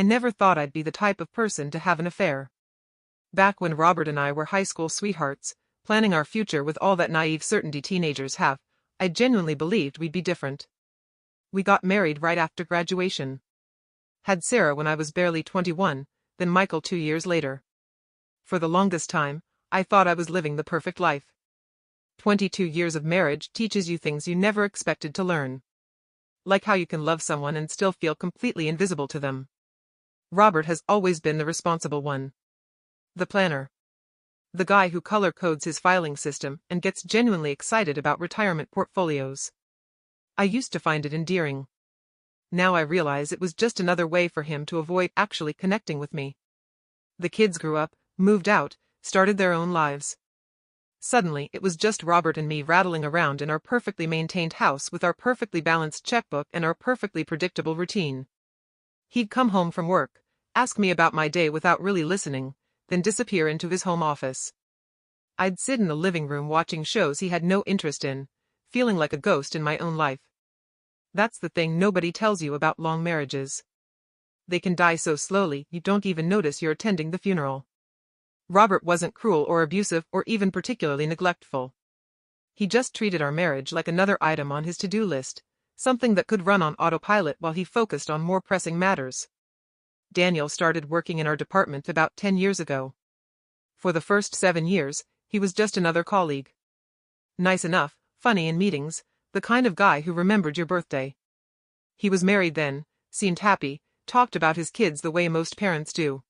I never thought I'd be the type of person to have an affair. Back when Robert and I were high school sweethearts, planning our future with all that naive certainty teenagers have, I genuinely believed we'd be different. We got married right after graduation. Had Sarah when I was barely 21, then Michael 2 years later. For the longest time, I thought I was living the perfect life. 22 years of marriage teaches you things you never expected to learn. Like how you can love someone and still feel completely invisible to them. Robert has always been the responsible one. The planner. The guy who color codes his filing system and gets genuinely excited about retirement portfolios. I used to find it endearing. Now I realize it was just another way for him to avoid actually connecting with me. The kids grew up, moved out, started their own lives. Suddenly it was just Robert and me rattling around in our perfectly maintained house with our perfectly balanced checkbook and our perfectly predictable routine. He'd come home from work, ask me about my day without really listening, then disappear into his home office. I'd sit in the living room watching shows he had no interest in, feeling like a ghost in my own life. That's the thing nobody tells you about long marriages. They can die so slowly you don't even notice you're attending the funeral. Robert wasn't cruel or abusive or even particularly neglectful. He just treated our marriage like another item on his to-do list, something that could run on autopilot while he focused on more pressing matters. Daniel started working in our department about 10 years ago. For the first 7 years, he was just another colleague. Nice enough, funny in meetings, the kind of guy who remembered your birthday. He was married then, seemed happy, talked about his kids the way most parents do.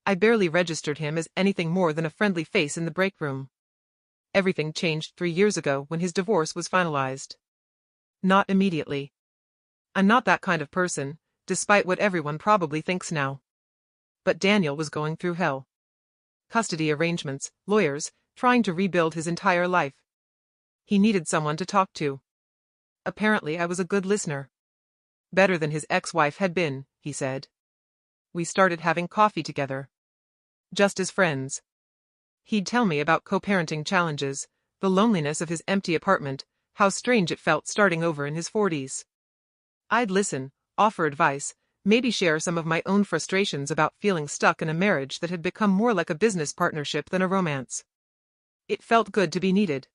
I barely registered him as anything more than a friendly face in the break room. Everything changed 3 years ago when his divorce was finalized. Not immediately. I'm not that kind of person, despite what everyone probably thinks now. But Daniel was going through hell. Custody arrangements, lawyers, trying to rebuild his entire life. He needed someone to talk to. Apparently I was a good listener. Better than his ex-wife had been, he said. We started having coffee together. Just as friends. He'd tell me about co-parenting challenges, the loneliness of his empty apartment, how strange it felt starting over in his 40s. I'd listen, offer advice, maybe share some of my own frustrations about feeling stuck in a marriage that had become more like a business partnership than a romance. It felt good to be needed.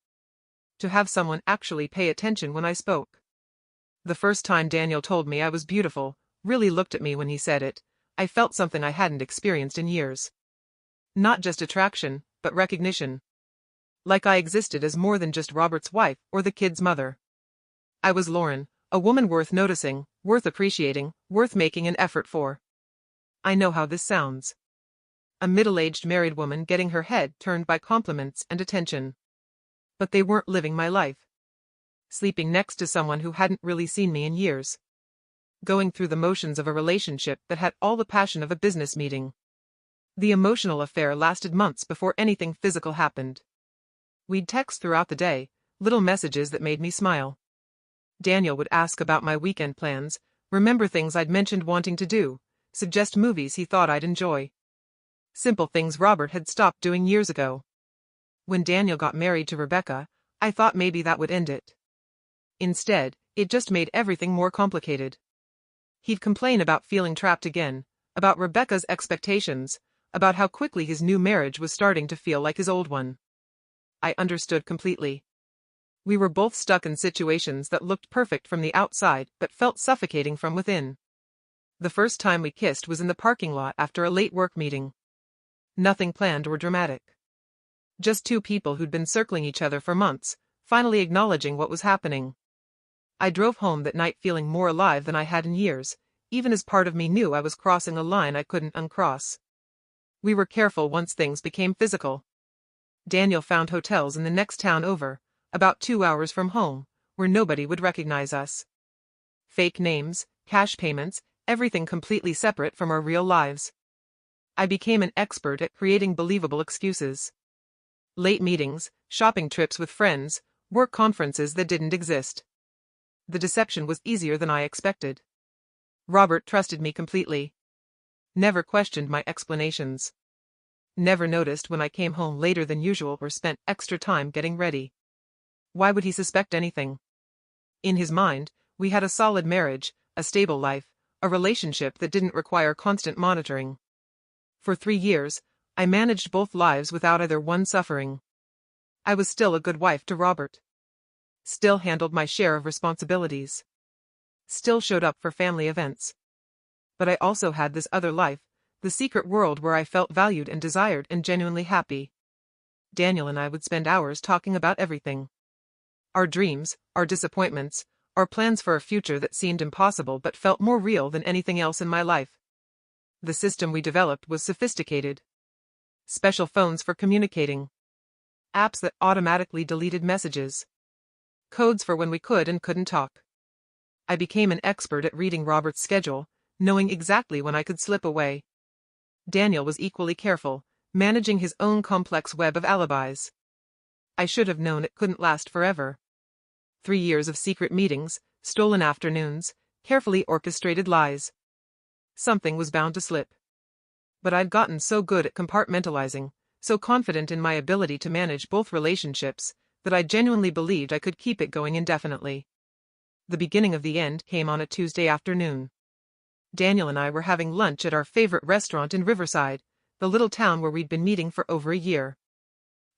To have someone actually pay attention when I spoke. The first time Daniel told me I was beautiful, really looked at me when he said it, I felt something I hadn't experienced in years. Not just attraction, but recognition. Like I existed as more than just Robert's wife or the kid's mother. I was Lauren, a woman worth noticing, worth appreciating, worth making an effort for. I know how this sounds. A middle-aged married woman getting her head turned by compliments and attention. But they weren't living my life. Sleeping next to someone who hadn't really seen me in years. Going through the motions of a relationship that had all the passion of a business meeting. The emotional affair lasted months before anything physical happened. We'd text throughout the day, little messages that made me smile. Daniel would ask about my weekend plans, remember things I'd mentioned wanting to do, suggest movies he thought I'd enjoy. Simple things Robert had stopped doing years ago. When Daniel got married to Rebecca, I thought maybe that would end it. Instead, it just made everything more complicated. He'd complain about feeling trapped again, about Rebecca's expectations, about how quickly his new marriage was starting to feel like his old one. I understood completely. We were both stuck in situations that looked perfect from the outside but felt suffocating from within. The first time we kissed was in the parking lot after a late work meeting. Nothing planned or dramatic. Just two people who'd been circling each other for months, finally acknowledging what was happening. I drove home that night feeling more alive than I had in years, even as part of me knew I was crossing a line I couldn't uncross. We were careful once things became physical. Daniel found hotels in the next town over, about 2 hours from home, where nobody would recognize us. Fake names, cash payments, everything completely separate from our real lives. I became an expert at creating believable excuses. Late meetings, shopping trips with friends, work conferences that didn't exist. The deception was easier than I expected. Robert trusted me completely. Never questioned my explanations. Never noticed when I came home later than usual or spent extra time getting ready. Why would he suspect anything? In his mind, we had a solid marriage, a stable life, a relationship that didn't require constant monitoring. For 3 years, I managed both lives without either one suffering. I was still a good wife to Robert. Still handled my share of responsibilities. Still showed up for family events. But I also had this other life, the secret world where I felt valued and desired and genuinely happy. Daniel and I would spend hours talking about everything. Our dreams, our disappointments, our plans for a future that seemed impossible but felt more real than anything else in my life. The system we developed was sophisticated. Special phones for communicating. Apps that automatically deleted messages. Codes for when we could and couldn't talk. I became an expert at reading Robert's schedule, knowing exactly when I could slip away. Daniel was equally careful, managing his own complex web of alibis. I should have known it couldn't last forever. 3 years of secret meetings, stolen afternoons, carefully orchestrated lies. Something was bound to slip. But I'd gotten so good at compartmentalizing, so confident in my ability to manage both relationships, that I genuinely believed I could keep it going indefinitely. The beginning of the end came on a Tuesday afternoon. Daniel and I were having lunch at our favorite restaurant in Riverside, the little town where we'd been meeting for over a year.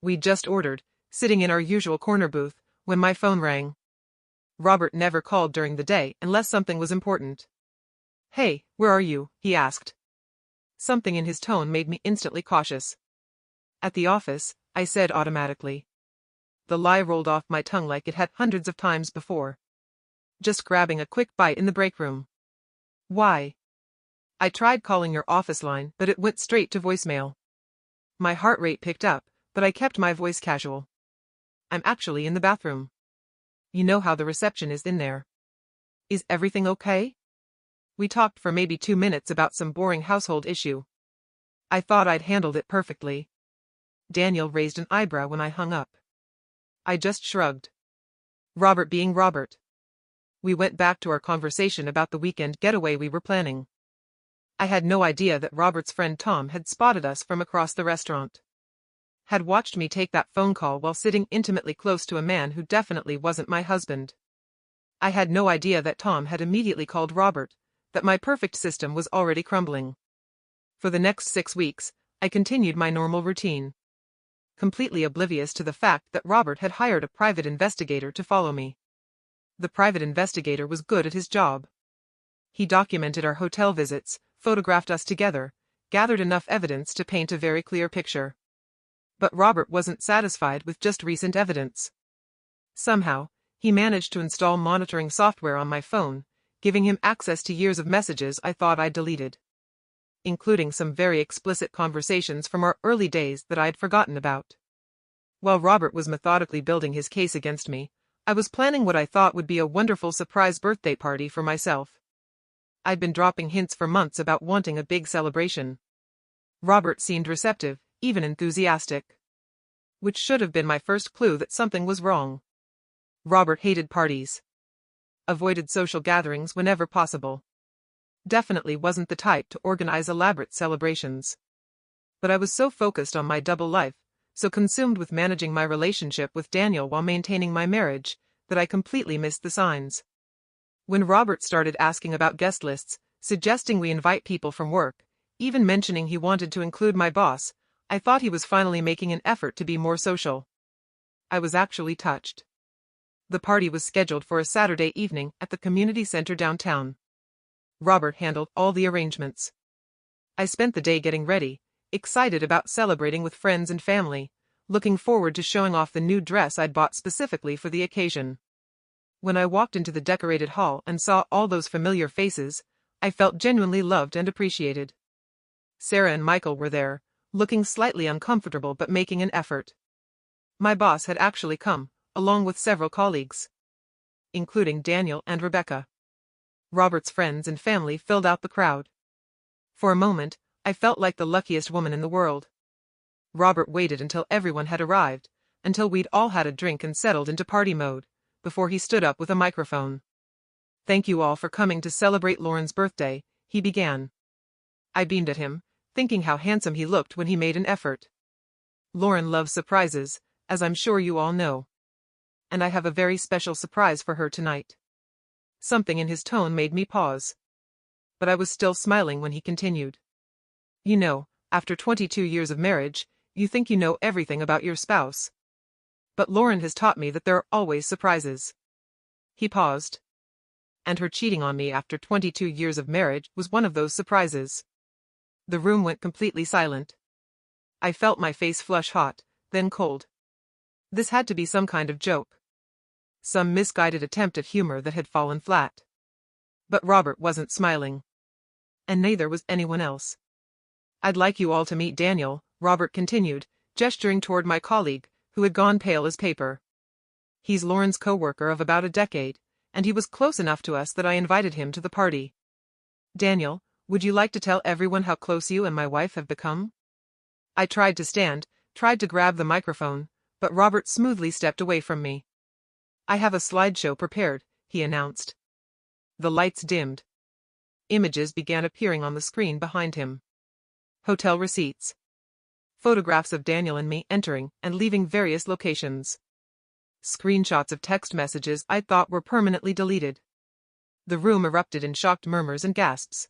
We'd just ordered, sitting in our usual corner booth, when my phone rang. Robert never called during the day unless something was important. "Hey, where are you?" he asked. Something in his tone made me instantly cautious. "At the office," I said automatically. The lie rolled off my tongue like it had hundreds of times before. "Just grabbing a quick bite in the break room." "Why?" "I tried calling your office line, but it went straight to voicemail." My heart rate picked up, but I kept my voice casual. "I'm actually in the bathroom. You know how the reception is in there. Is everything okay?" We talked for maybe 2 minutes about some boring household issue. I thought I'd handled it perfectly. Daniel raised an eyebrow when I hung up. I just shrugged. Robert being Robert. We went back to our conversation about the weekend getaway we were planning. I had no idea that Robert's friend Tom had spotted us from across the restaurant. Had watched me take that phone call while sitting intimately close to a man who definitely wasn't my husband. I had no idea that Tom had immediately called Robert, that my perfect system was already crumbling. For the next 6 weeks, I continued my normal routine. Completely oblivious to the fact that Robert had hired a private investigator to follow me. The private investigator was good at his job. He documented our hotel visits, photographed us together, gathered enough evidence to paint a very clear picture. But Robert wasn't satisfied with just recent evidence. Somehow, he managed to install monitoring software on my phone, giving him access to years of messages I thought I'd deleted. Including some very explicit conversations from our early days that I'd forgotten about. While Robert was methodically building his case against me, I was planning what I thought would be a wonderful surprise birthday party for myself. I'd been dropping hints for months about wanting a big celebration. Robert seemed receptive, even enthusiastic. Which should have been my first clue that something was wrong. Robert hated parties. Avoided social gatherings whenever possible. Definitely wasn't the type to organize elaborate celebrations. But I was so focused on my double life, so consumed with managing my relationship with Daniel while maintaining my marriage, that I completely missed the signs. When Robert started asking about guest lists, suggesting we invite people from work, even mentioning he wanted to include my boss, I thought he was finally making an effort to be more social. I was actually touched. The party was scheduled for a Saturday evening at the community center downtown. Robert handled all the arrangements. I spent the day getting ready, excited about celebrating with friends and family, looking forward to showing off the new dress I'd bought specifically for the occasion. When I walked into the decorated hall and saw all those familiar faces, I felt genuinely loved and appreciated. Sarah and Michael were there, looking slightly uncomfortable but making an effort. My boss had actually come, along with several colleagues, including Daniel and Rebecca. Robert's friends and family filled out the crowd. For a moment, I felt like the luckiest woman in the world. Robert waited until everyone had arrived, until we'd all had a drink and settled into party mode, before he stood up with a microphone. "Thank you all for coming to celebrate Lauren's birthday," he began. I beamed at him, thinking how handsome he looked when he made an effort. Lauren loves surprises, as I'm sure you all know. And I have a very special surprise for her tonight. Something in his tone made me pause. But I was still smiling when he continued. You know, after 22 years of marriage, you think you know everything about your spouse. But Lauren has taught me that there are always surprises. He paused. And her cheating on me after 22 years of marriage was one of those surprises. The room went completely silent. I felt my face flush hot, then cold. This had to be some kind of joke. Some misguided attempt at humor that had fallen flat. But Robert wasn't smiling. And neither was anyone else. I'd like you all to meet Daniel, Robert continued, gesturing toward my colleague, who had gone pale as paper. He's Lauren's co-worker of about a decade, and he was close enough to us that I invited him to the party. Daniel, would you like to tell everyone how close you and my wife have become? I tried to stand, tried to grab the microphone, but Robert smoothly stepped away from me. I have a slideshow prepared, he announced. The lights dimmed. Images began appearing on the screen behind him. Hotel receipts. Photographs of Daniel and me entering and leaving various locations. Screenshots of text messages I thought were permanently deleted. The room erupted in shocked murmurs and gasps.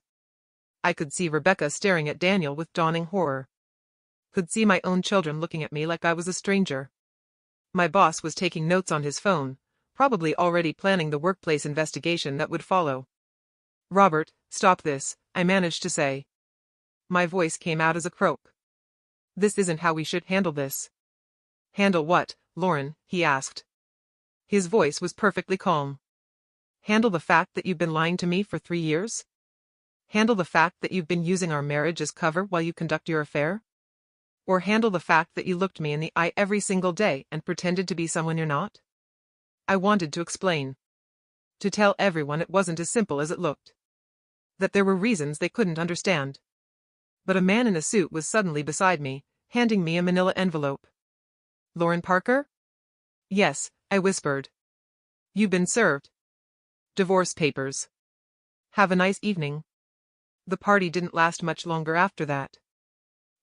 I could see Rebecca staring at Daniel with dawning horror. Could see my own children looking at me like I was a stranger. My boss was taking notes on his phone, probably already planning the workplace investigation that would follow. Robert, stop this, I managed to say. My voice came out as a croak. This isn't how we should handle this. Handle what, Lauren? He asked. His voice was perfectly calm. Handle the fact that you've been lying to me for 3 years? Handle the fact that you've been using our marriage as cover while you conduct your affair? Or handle the fact that you looked me in the eye every single day and pretended to be someone you're not? I wanted to explain. To tell everyone it wasn't as simple as it looked. That there were reasons they couldn't understand. But a man in a suit was suddenly beside me, handing me a manila envelope. Lauren Parker? Yes, I whispered. You've been served. Divorce papers. Have a nice evening. The party didn't last much longer after that.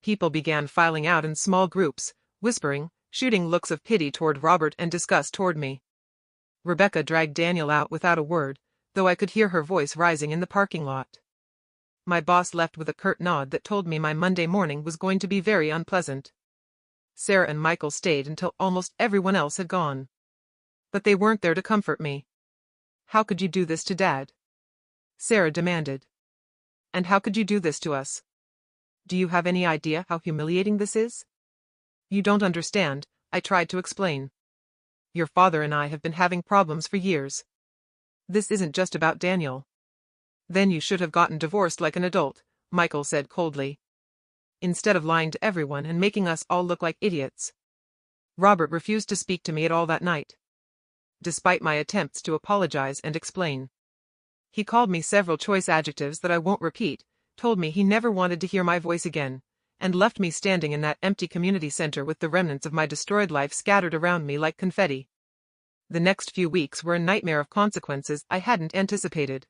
People began filing out in small groups, whispering, shooting looks of pity toward Robert and disgust toward me. Rebecca dragged Daniel out without a word, though I could hear her voice rising in the parking lot. My boss left with a curt nod that told me my Monday morning was going to be very unpleasant. Sarah and Michael stayed until almost everyone else had gone. But they weren't there to comfort me. How could you do this to Dad? Sarah demanded. And how could you do this to us? Do you have any idea how humiliating this is? You don't understand, I tried to explain. Your father and I have been having problems for years. This isn't just about Daniel. Then you should have gotten divorced like an adult, Michael said coldly. Instead of lying to everyone and making us all look like idiots. Robert refused to speak to me at all that night. Despite my attempts to apologize and explain. He called me several choice adjectives that I won't repeat, told me he never wanted to hear my voice again, and left me standing in that empty community center with the remnants of my destroyed life scattered around me like confetti. The next few weeks were a nightmare of consequences I hadn't anticipated.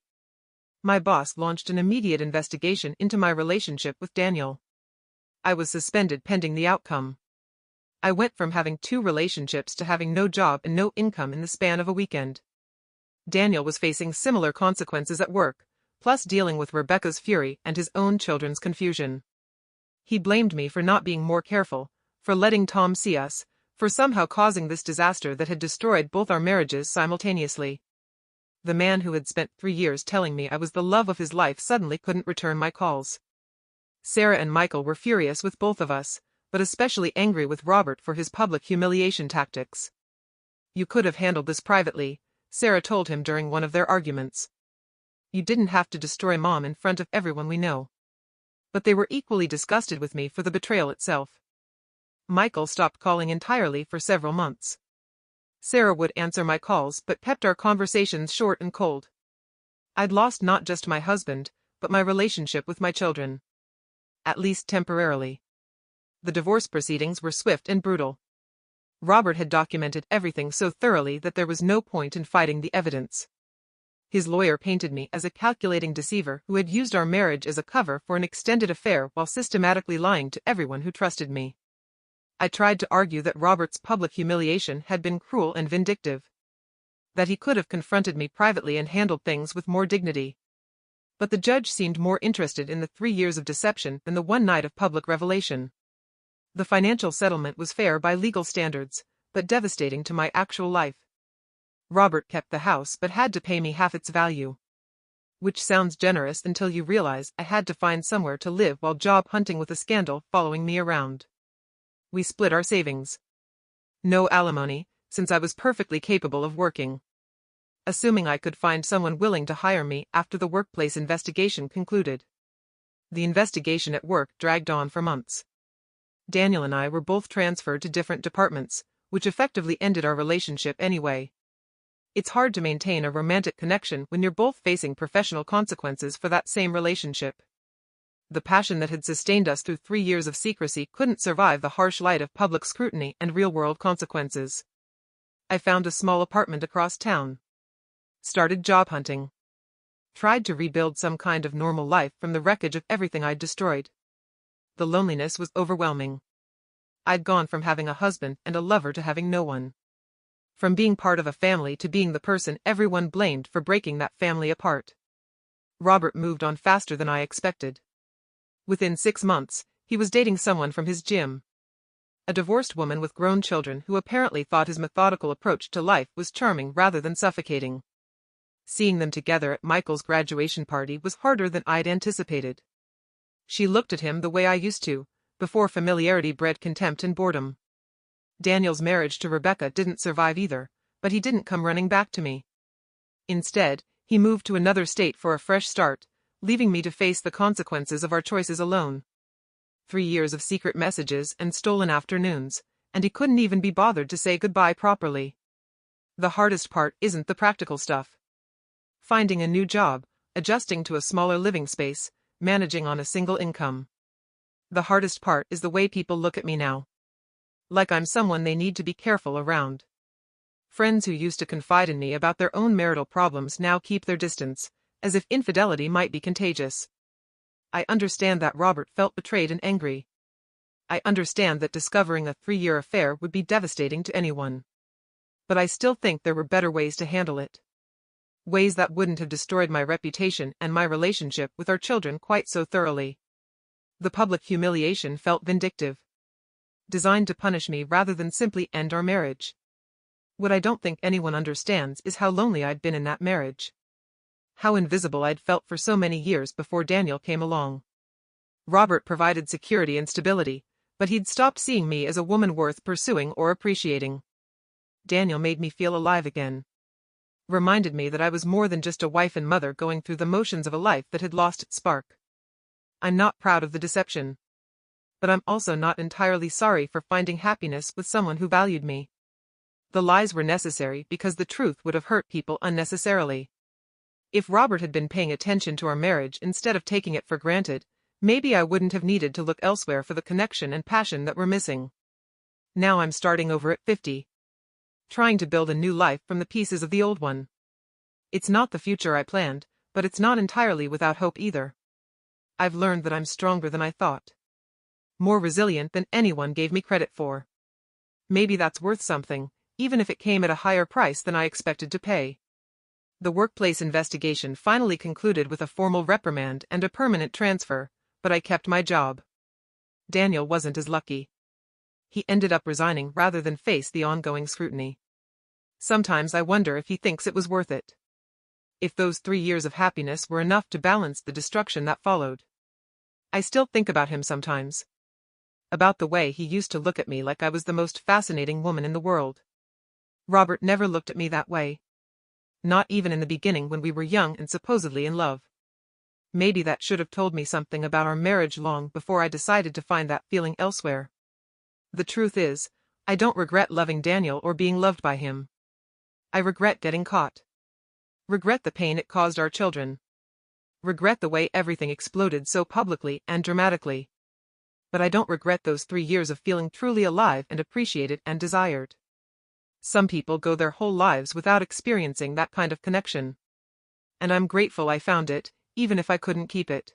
My boss launched an immediate investigation into my relationship with Daniel. I was suspended pending the outcome. I went from having 2 relationships to having no job and no income in the span of a weekend. Daniel was facing similar consequences at work, plus dealing with Rebecca's fury and his own children's confusion. He blamed me for not being more careful, for letting Tom see us, for somehow causing this disaster that had destroyed both our marriages simultaneously. The man who had spent 3 years telling me I was the love of his life suddenly couldn't return my calls. Sarah and Michael were furious with both of us, but especially angry with Robert for his public humiliation tactics. You could have handled this privately, Sarah told him during one of their arguments. You didn't have to destroy Mom in front of everyone we know. But they were equally disgusted with me for the betrayal itself. Michael stopped calling entirely for several months. Sarah would answer my calls but kept our conversations short and cold. I'd lost not just my husband, but my relationship with my children. At least temporarily. The divorce proceedings were swift and brutal. Robert had documented everything so thoroughly that there was no point in fighting the evidence. His lawyer painted me as a calculating deceiver who had used our marriage as a cover for an extended affair while systematically lying to everyone who trusted me. I tried to argue that Robert's public humiliation had been cruel and vindictive. That he could have confronted me privately and handled things with more dignity. But the judge seemed more interested in the 3 years of deception than the one night of public revelation. The financial settlement was fair by legal standards, but devastating to my actual life. Robert kept the house but had to pay me half its value. Which sounds generous until you realize I had to find somewhere to live while job hunting with a scandal following me around. We split our savings. No alimony, since I was perfectly capable of working. Assuming I could find someone willing to hire me after the workplace investigation concluded. The investigation at work dragged on for months. Daniel and I were both transferred to different departments, which effectively ended our relationship anyway. It's hard to maintain a romantic connection when you're both facing professional consequences for that same relationship. The passion that had sustained us through 3 years of secrecy couldn't survive the harsh light of public scrutiny and real-world consequences. I found a small apartment across town. Started job hunting. Tried to rebuild some kind of normal life from the wreckage of everything I'd destroyed. The loneliness was overwhelming. I'd gone from having a husband and a lover to having no one. From being part of a family to being the person everyone blamed for breaking that family apart. Robert moved on faster than I expected. Within 6 months, he was dating someone from his gym. A divorced woman with grown children who apparently thought his methodical approach to life was charming rather than suffocating. Seeing them together at Michael's graduation party was harder than I'd anticipated. She looked at him the way I used to, before familiarity bred contempt and boredom. Daniel's marriage to Rebecca didn't survive either, but he didn't come running back to me. Instead, he moved to another state for a fresh start, leaving me to face the consequences of our choices alone. 3 years of secret messages and stolen afternoons, and he couldn't even be bothered to say goodbye properly. The hardest part isn't the practical stuff. Finding a new job, adjusting to a smaller living space, managing on a single income. The hardest part is the way people look at me now. Like I'm someone they need to be careful around. Friends who used to confide in me about their own marital problems now keep their distance, as if infidelity might be contagious. I understand that Robert felt betrayed and angry. I understand that discovering a 3-year affair would be devastating to anyone. But I still think there were better ways to handle it. Ways that wouldn't have destroyed my reputation and my relationship with our children quite so thoroughly. The public humiliation felt vindictive. Designed to punish me rather than simply end our marriage. What I don't think anyone understands is how lonely I'd been in that marriage. How invisible I'd felt for so many years before Daniel came along. Robert provided security and stability, but he'd stopped seeing me as a woman worth pursuing or appreciating. Daniel made me feel alive again. Reminded me that I was more than just a wife and mother going through the motions of a life that had lost its spark. I'm not proud of the deception. But I'm also not entirely sorry for finding happiness with someone who valued me. The lies were necessary because the truth would have hurt people unnecessarily. If Robert had been paying attention to our marriage instead of taking it for granted, maybe I wouldn't have needed to look elsewhere for the connection and passion that were missing. Now I'm starting over at 50. Trying to build a new life from the pieces of the old one. It's not the future I planned, but it's not entirely without hope either. I've learned that I'm stronger than I thought. More resilient than anyone gave me credit for. Maybe that's worth something, even if it came at a higher price than I expected to pay. The workplace investigation finally concluded with a formal reprimand and a permanent transfer, but I kept my job. Daniel wasn't as lucky. He ended up resigning rather than face the ongoing scrutiny. Sometimes I wonder if he thinks it was worth it. If those 3 years of happiness were enough to balance the destruction that followed. I still think about him sometimes. About the way he used to look at me like I was the most fascinating woman in the world. Robert never looked at me that way. Not even in the beginning when we were young and supposedly in love. Maybe that should have told me something about our marriage long before I decided to find that feeling elsewhere. The truth is, I don't regret loving Daniel or being loved by him. I regret getting caught. Regret the pain it caused our children. Regret the way everything exploded so publicly and dramatically. But I don't regret those 3 years of feeling truly alive and appreciated and desired. Some people go their whole lives without experiencing that kind of connection. And I'm grateful I found it, even if I couldn't keep it.